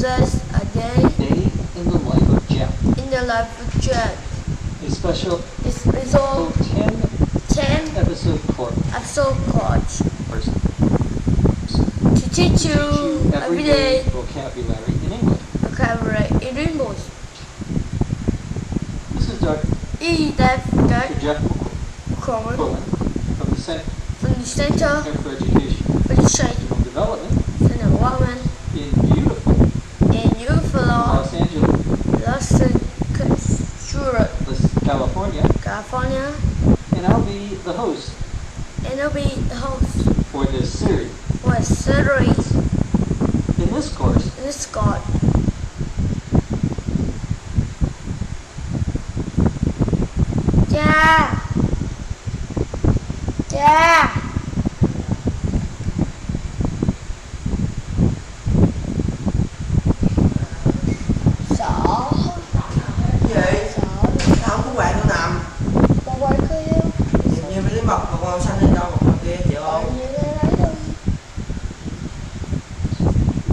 us a day in the life of Jeff. in the life of Jeff. A special It's all 10 episode course episode course to teach you everyday vocabulary in English. vocabulary in English. This is Dr. Dr. Jeff Coleman from the Center from the Center for Education for Education and Development and Development in beautiful Los Angeles, California, and I'll be the host and I'll be the host for this series. for a series In this course, in this course. Yeah. Sợ. Vậy? Sợ. Sao không có quạt nữa nằm? Con quay cứ yêu. Như mấy cái mọc màu xanh lên đâu, màu kia chịu không? Như thế đấy thôi.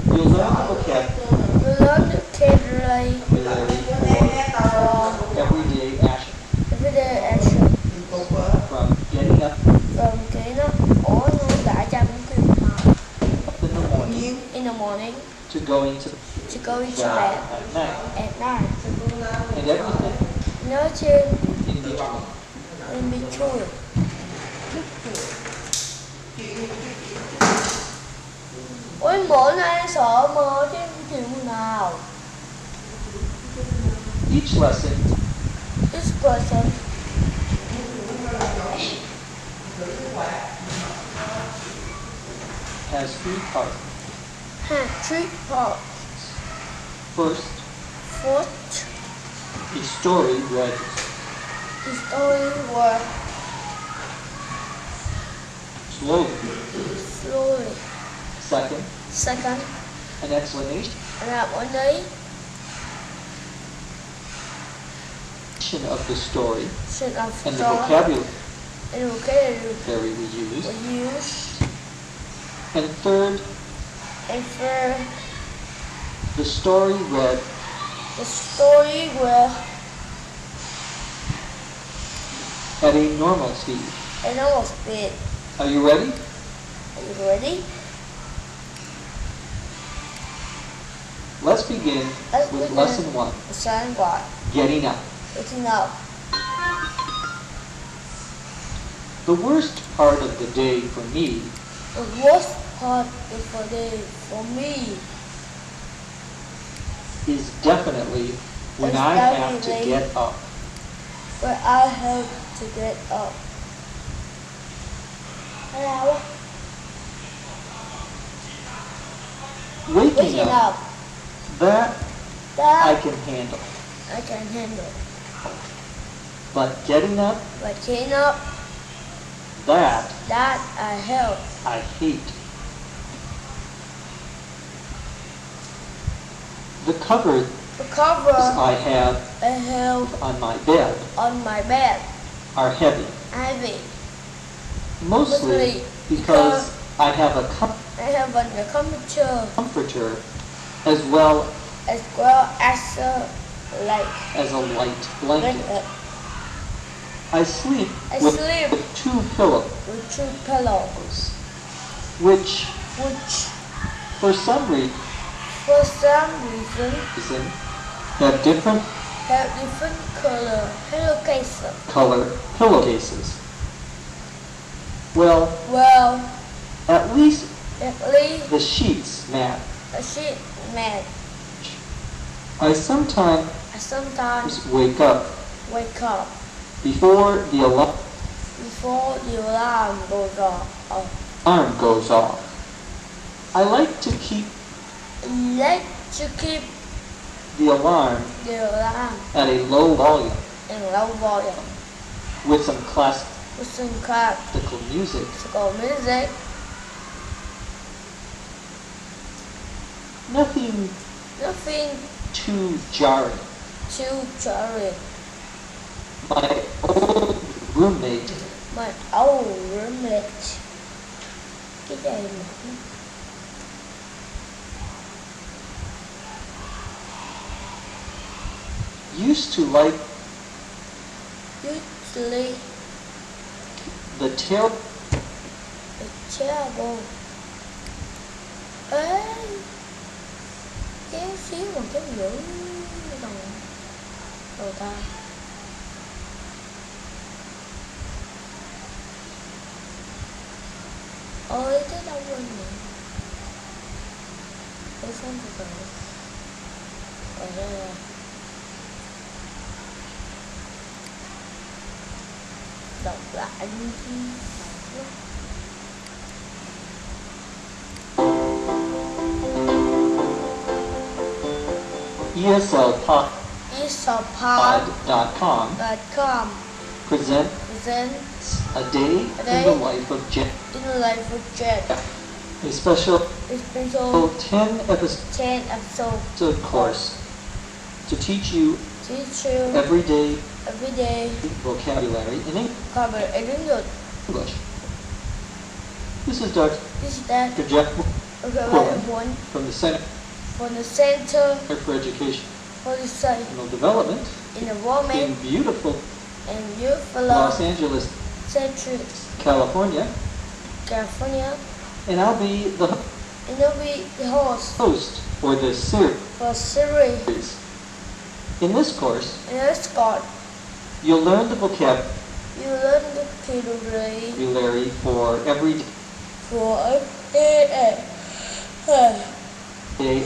you'll learn the vocabulary You learn the vocabulary for everyday action, everyday action from getting up from getting up or đã trong cái in the morning in the morning to going to go into bed bed at night, at night. and everything Nhớ trên in between. in between. Ôi bữa nay sợ mơ chứ chịu nào. Each lesson This person has three parts. had 3 parts. First, First, a story read the story was slowly. slowly. Second, Second, an explanation là mỗi đấy of the story set of and the story vocabulary and vocabulary we use. we use. And third, And for the story read the story was at a normal speed. an almost bit. Are you ready? Are you ready? Let's begin Let's with begin. lesson 1, The sun what? getting up. Waking up. The worst part of the day for me The worst part of the day for me is definitely when It's I have to definitely- get up. when I have to get up. Hello? Waking Waking up, up. that That I can handle. I can handle. But getting up, Waking up. that That I help. I hate. The covers The cover I have I have on my bed on my bed. are heavy, Heavy. mostly because I have a I have on the computer comforter as well as a like as a light blanket. I sleep I with sleep two pillows, with 2 pillows, which which for some for some reason reason have different have different color pillowcases. Well, Well, at least at least the sheets match. a sheet match. I sometimes I sometimes wake up wake up before the before the alarm goes off. alarm goes off. I like to keep Like to keep the alarm the alarm at a low volume in low volume with some classical with some classical music. music. Nothing Too jarring. too jarring. My old roommate My old roommate. Cái gì mà used to like usually the terrible terrible. Ê, kéo xíu còn kéo dữ đầu đầu ta. Ôi thế đâu quên nhỉ? Để xem từ từ. Ở đây là đọc lại đi chứ. ESLPod.com presents presents a day in the life of Jen, in the life of Jet. a special A special 10 episode 10 episode course to teach you teach you every day vocabulary vocabulary in cover English. English. This is Dr. This is that Jeff one from the Center for the Center for Education for the Science and Development in the in Woman beautiful and beautiful Los Angeles, Century, California, California, and I'll be the and you'll be the host host for this series. for series. In this course, In this course, you'll learn the vocabulary you learn the vocabulary for everyday for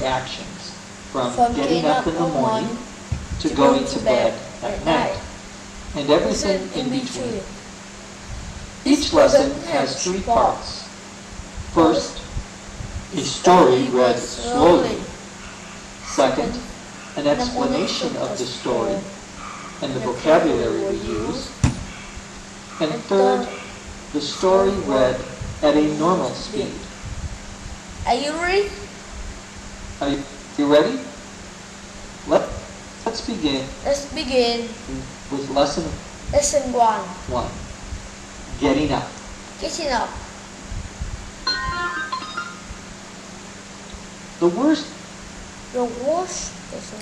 actions, from from getting up in the morning to going to bed at night, and everything in between. Each lesson has 3 parts. First, a story read slowly. Second, an explanation of the story and the vocabulary we use. And third, the story read at a normal speed. Are you ready? Are you ready? Let's begin Let's begin with lesson lesson 1. 1, getting up. Getting up. The worst The worst lesson.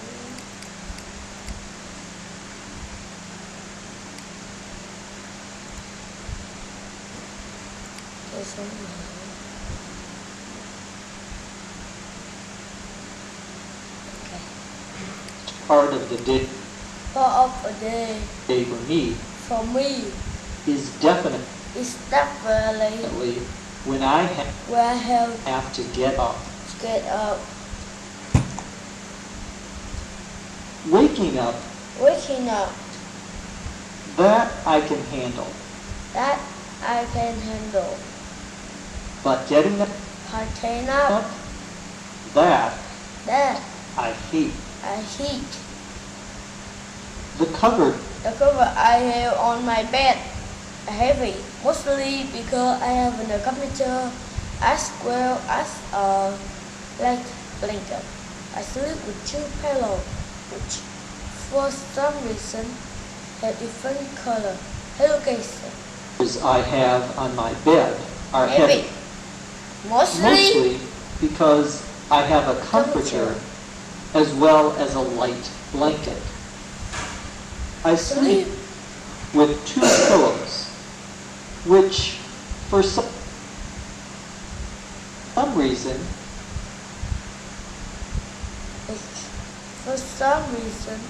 Lesson 1. part of the day Part of a day for me for me is definitely is definitely when I where I have to get up. to get up. Waking up, Waking up, that I can handle. that I can handle. But getting up, Getting up, that that I hate. I hate. The cover The cover I have on my bed are heavy, mostly because I have a computer as well as a light blanket. I sleep with 2 pillows, which for some reason have different color. Pillowcases I have on my bed are heavy, heavy. mostly Mostly because I have a comforter as well as a light blanket. I sleep with 2 pillows, which for some reason for some reason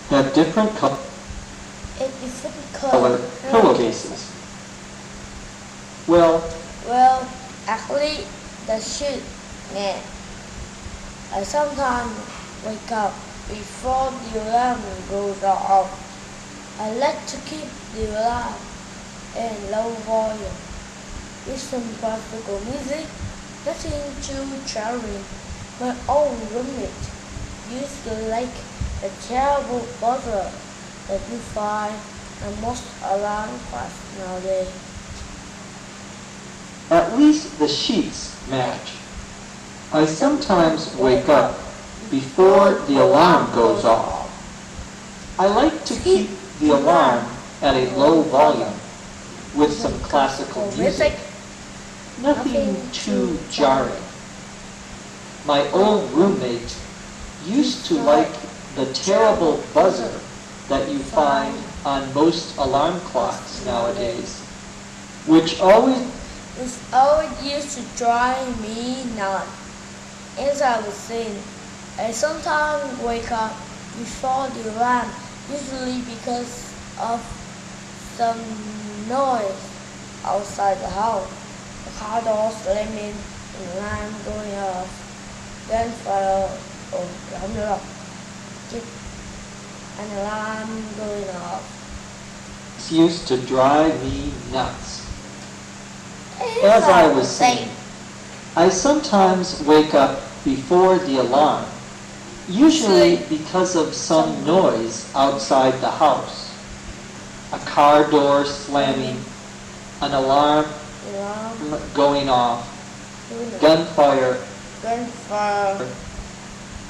have different a different color color pillowcases. Well, actually, that should yeah. I sometimes wake up before the alarm goes off. I like to keep the alarm in low volume with some classical music, nothing too jarring. My old roommate used to like the terrible bother that you find in most alarm clocks nowadays. at least the sheets match. I sometimes wake up before the alarm goes off. I like to keep the alarm at a low volume with some classical music. Nothing too jarring. My old roommate used to like the terrible buzzer that you find on most alarm clocks nowadays, which always used to drive me nuts. As I was saying, I sometimes wake up before the alarm, usually because of some noise outside the house. The car door slamming, an alarm going off, gunfire, không được đâu. An alarm going off. used to drive me nuts. As I was saying, I sometimes wake up before the alarm, usually because of some noise outside the house. A car door slamming, an alarm going off, gunfire.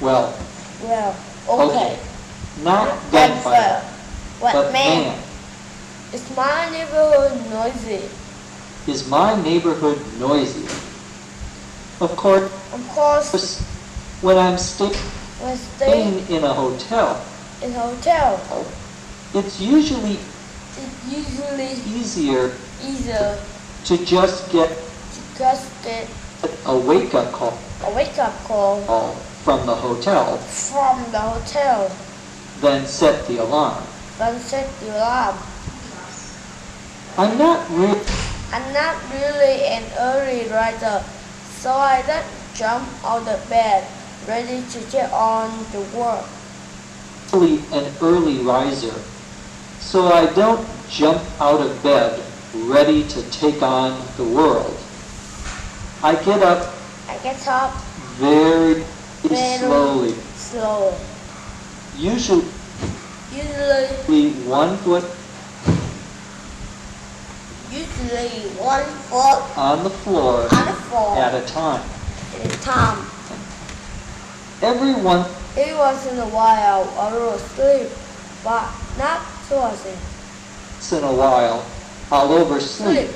Well, okay. Not gunfire, but man. Is my neighborhood noisy? Is my neighborhood noisy? Of course, when I'm staying in a hotel, it's usually easier to just get a wake-up call from the hotel than set the alarm. I'm not really an early riser, so I don't jump out of bed ready to get on to work. An early riser, so I don't jump out of bed ready to take on the world. I get up very slowly. Usually 1 foot on the floor at a time. Every once in a while I will sleep, but not too often. Once in a while I'll oversleep,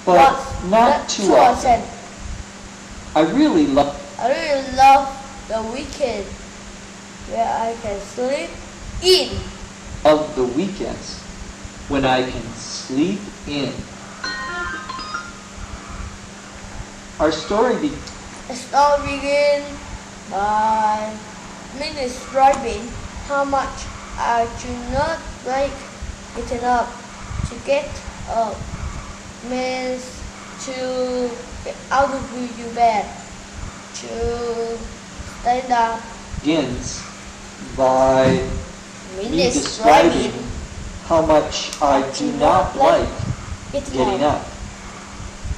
but not too often. I really love the weekend where I can sleep in. Of the weekends when I can sleep in. Our story begins by me describing how much I do not like getting up. To get up means to get out of your bed. To stand up begins by me describing how much I do not like getting up.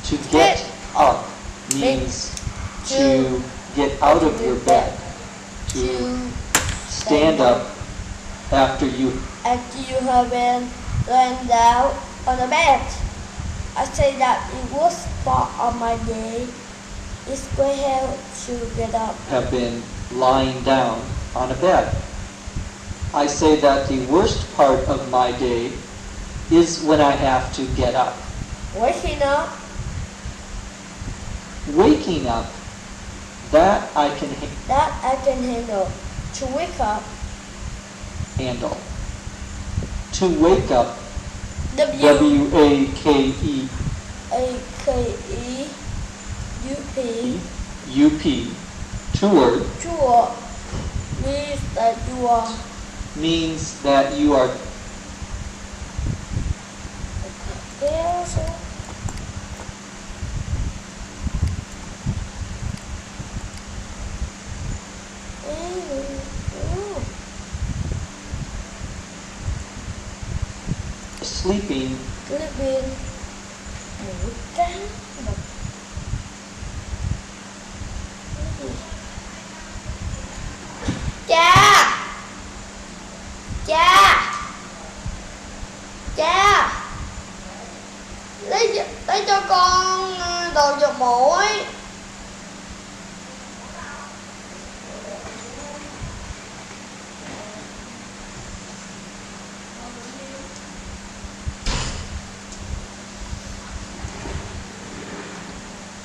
To get up means to get out of your bed. To stand up after you have been lying down on the bed. I say that the worst part of my day is when I have to get up. Have been lying down on a bed. I say that the worst part of my day is when I have to get up. Waking up, that I can handle. To wake up, handle. To wake up, W-A-K-E-U-P. Two word. Means that you are. Sleeping. Cha lấy cho con đồ dược mũi.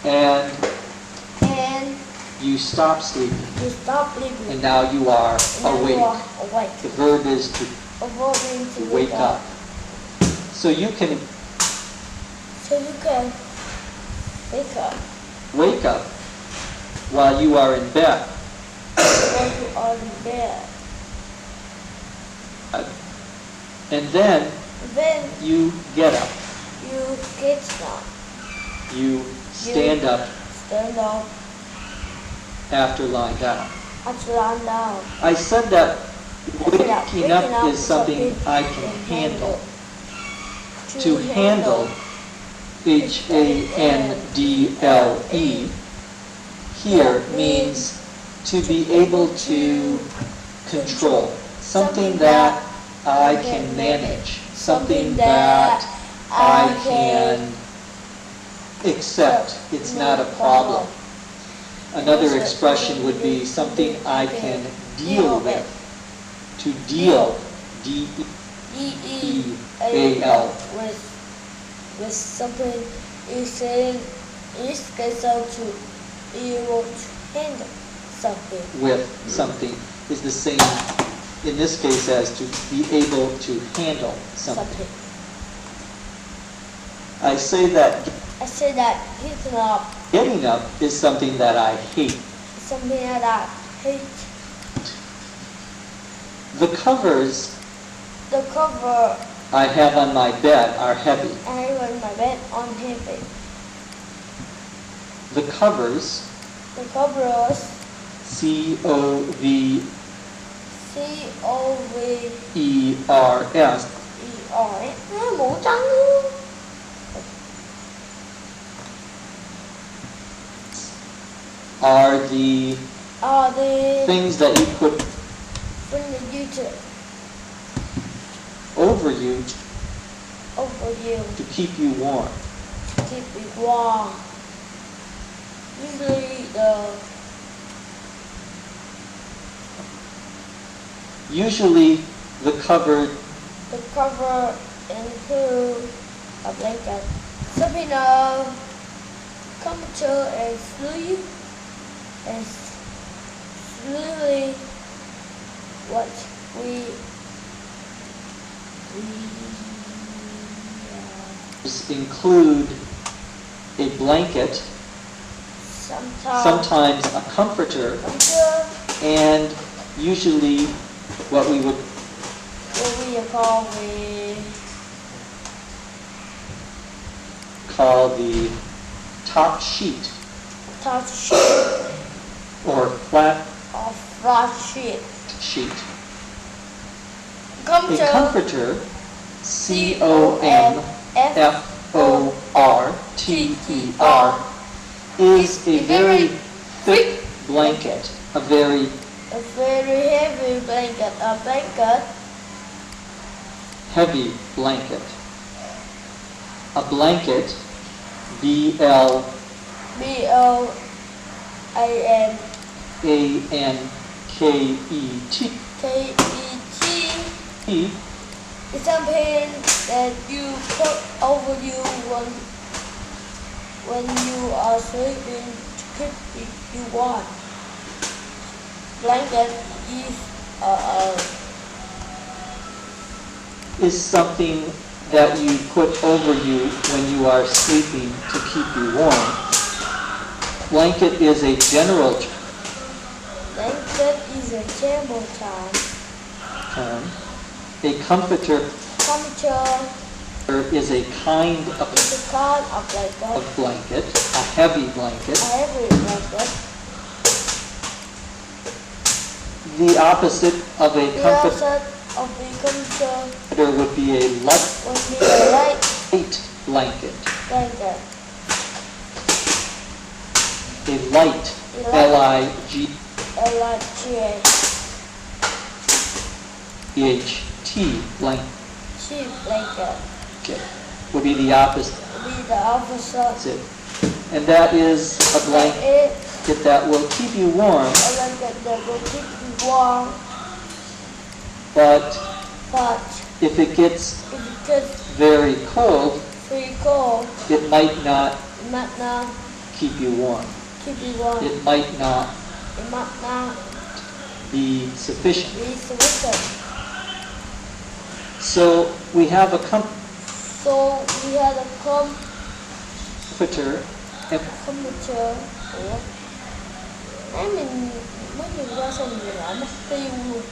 And you stop sleeping, You stop sleeping. and now you are And now you awake. are awake. The verb is to Avoiding to wake up. So you can So you can wake up wake up while you are in bed. while you are in bed. And then Then you get up. you get up. You stand up Stand up after lying down. and lie down. I said that waking Waking up is something I can handle. To handle, Handle, here means to be able to control. Something that I can manage. Something that I can accept. It's not a problem. Another expression would be something I can deal with. To deal, D-E-A-L. With something is saying is scheduled to be able to handle something. With something is the same in this case as to be able to handle something. I say that I say that getting up is something that I hate. something that I hate. The covers The cover I have on my bed are heavy. I have on my bed on heavy. The covers, The covers C-O-V-E-R-S, C-O-V-E-R mũ trắng luôn. are the Are the things that you put when you to over you over you to keep you warm. to keep it warm. Usually the cover The cover into a blanket. Something comforter and sleep is really what we include a blanket, sometimes a comforter, and usually what we would call the top sheet or flat sheet. A comforter, C-O-M-F-O-R-T-E-R, is a very thick blanket, a very heavy blanket, heavy blanket. A blanket, B-L-A-N-K-E-T, It's something that you put over you when you are sleeping to keep you warm. Blanket is something that you put over you when you are sleeping to keep you warm. Blanket is a general term. A comforter is a kind of blanket, a heavy blanket. The opposite of a comforter would be a light blanket. A light, L-I-G-H-T blanket. Okay. Would be the opposite. That's it. And that is a blanket that will keep you warm. But if it gets very cold, it might not keep you warm. It might not It must not be sufficient. be sufficient. So we have a So we had a comforter and computer. Ủa? Nãy mình mới nhìn qua xong mình lại mất tiêu luôn.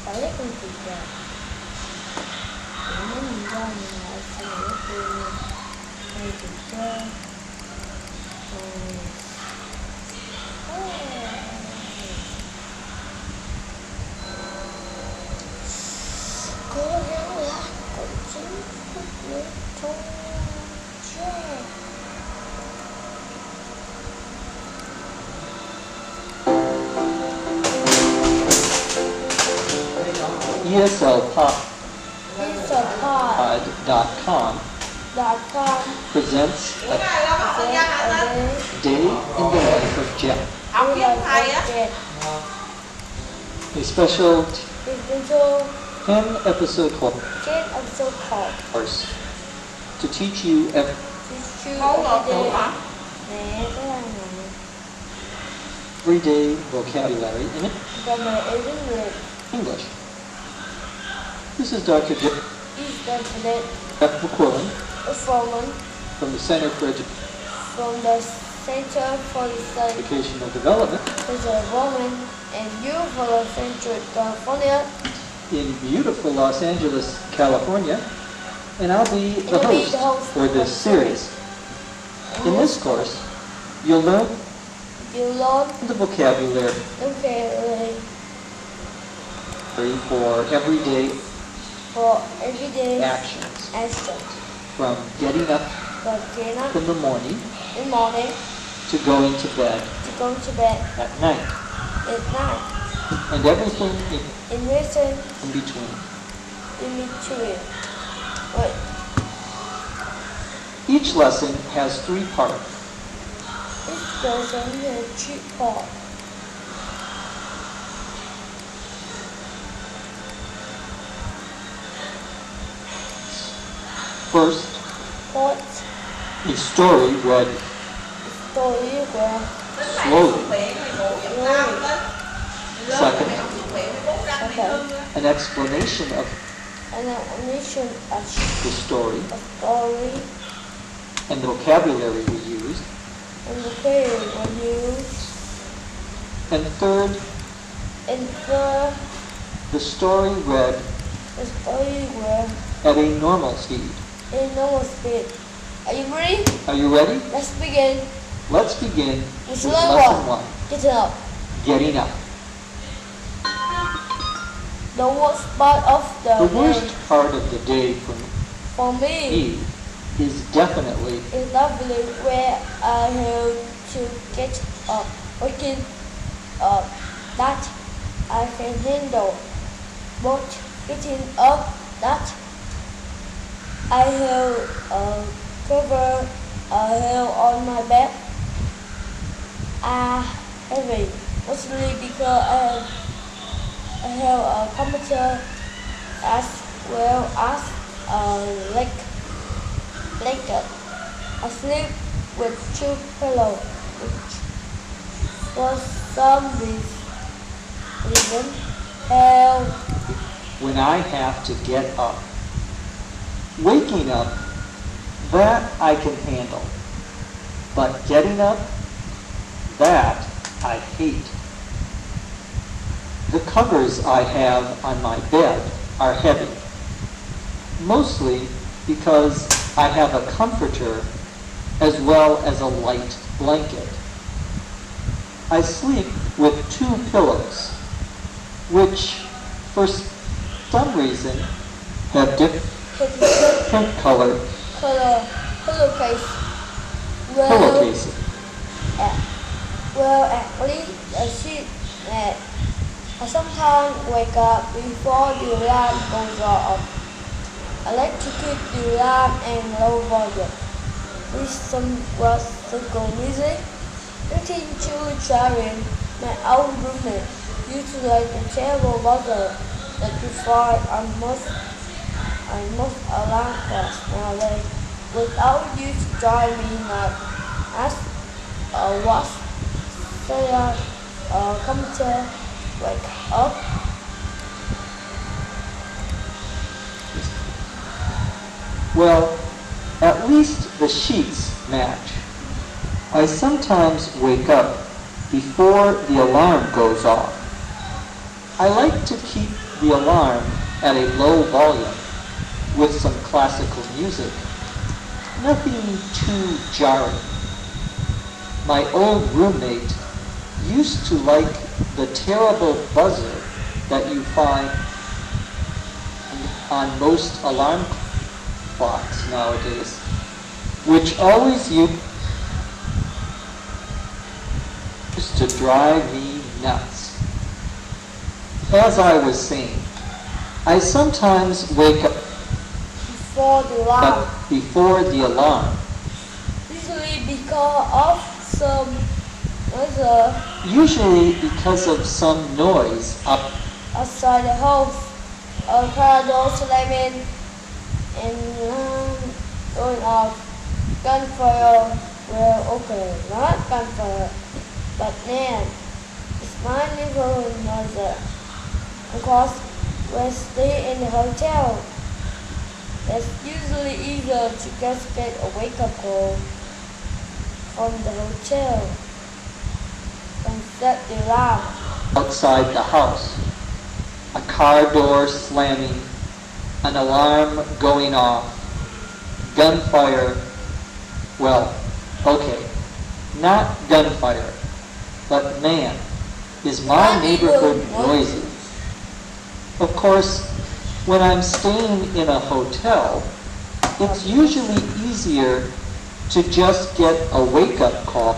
Phải lấy con chuột ra. Mới nhìn qua mình lại xong rồi mất tiêu luôn. Đây chuột ra. Cố gắng là cậu chính thức được thông chơi. ESLPod.com presents a day in the life of Jeff. A special 10-episode course to teach you every everyday vocabulary in English. This is Dr. Jeff McQuillan from the Center for Educational Development in beautiful Central California. in beautiful Los Angeles, California, and I'll be the host for this series. In this course, you'll learn You learn the vocabulary for everyday for everyday actions, actions. from getting up From getting up in the morning in the morning to going to bed to go to bed at night, at night. and everything In return, in between. in between. Wait. Each lesson has 3 parts. This person has 3 parts. First, Part a story read story where slowly. Second, an explanation of an explanation of the story a story and the vocabulary we used. and the period were used. And third, And the story read the story were at a normal speed. in normal speed. Are you ready? Are you ready? Let's begin. Let's begin It's with level lesson 1, Get it up. getting up. The worst part of The the worst day part of the day for for me me is definitely is lovely where I have to get up, waking up that I can handle, but getting up that I have a cover I have on my bed are heavy, mostly because I have a computer as well as a blanket. I sleep with 2 pillows, which for some reason help. when I have to get up. Waking up, that I can handle. But getting up, that I hate. The covers I have on my bed are heavy, mostly because I have a comforter as well as a light blanket. I sleep with 2 pillows, which for some reason have different colored Pillowcase. pillowcases. Well, at least a sheet that I sometimes wake up before the alarm goes off. I like to keep the alarm and low volume. This was simple music. Getting to traveling, my old roommate used to like the terrible weather that before I must alarm clocks nowadays. Without you to drive me nuts, as was Sarah computer wake up. Well, at least the sheets match. I sometimes wake up before the alarm goes off. I like to keep the alarm at a low volume with some classical music. Nothing too jarring. My old roommate used to like the terrible buzzer that you find on most alarm clocks nowadays, which always used to drive me nuts. As I was saying, I sometimes wake up before the alarm. Usually because of some weather Usually because of some noise outside the house, a car door slamming and going off. Gunfire will occur, not gunfire, but man, it's my neighborhood noise. Of course, we stay in the hotel. It's usually easier to just get a wake-up call from the hotel and set the alarm. outside the house. A car door slamming, an alarm going off, gunfire. Well, okay, not gunfire, but man, is my neighborhood noisy. Of course, when I'm staying in a hotel, it's usually easier to just get a wake-up call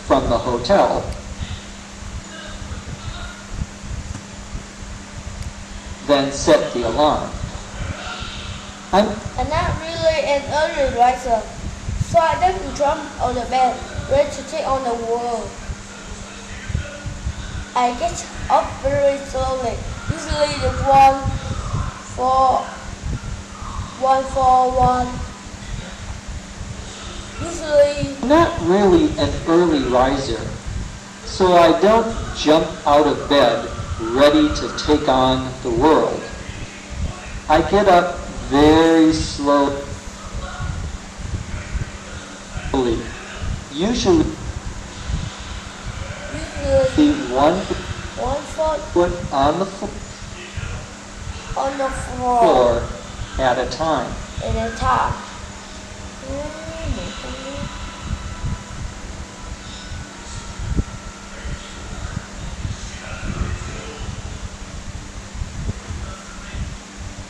from the hotel than set the alarm. I'm not really an early riser, so I don't jump on the bed ready to take on the world. I get up very slowly, usually the 141. Usually Not really an early riser, so I don't jump out of bed ready to take on the world. I get up very slowly, usually one 1 foot foot on the on the floor floor at a time. in a time.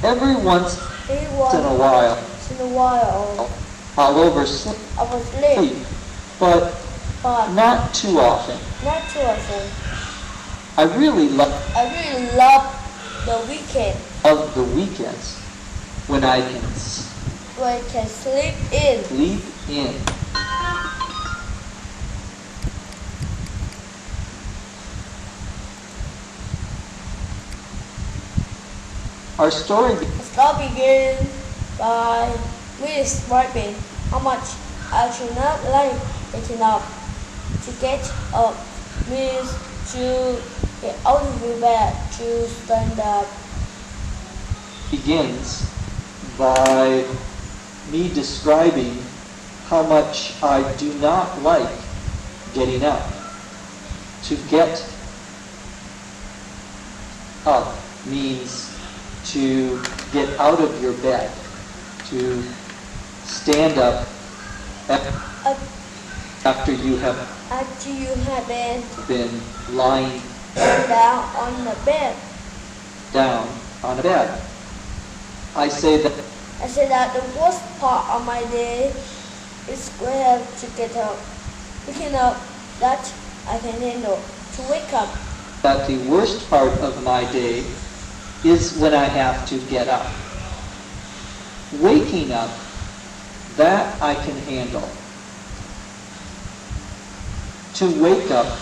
Every once Every in a while, once in a while, I'll oversleep, I was late, but but not too often. not too often. I really love I really love the weekend the weekends when I can where I can sleep in. sleep in. Our story The story begins by me describing how much I should not like getting up. To get up means to get out of the bed, to stand up. begins by me describing how much I do not like getting up. To get up means to get out of your bed, to stand up Up after you have after you have been lying down on the bed. down on a bed. I say that I said that the worst part of my day is when I have to get up. Waking up, that I can handle. To wake up, that the worst part of my day is when I have to get up. Waking up, that I can handle. To wake up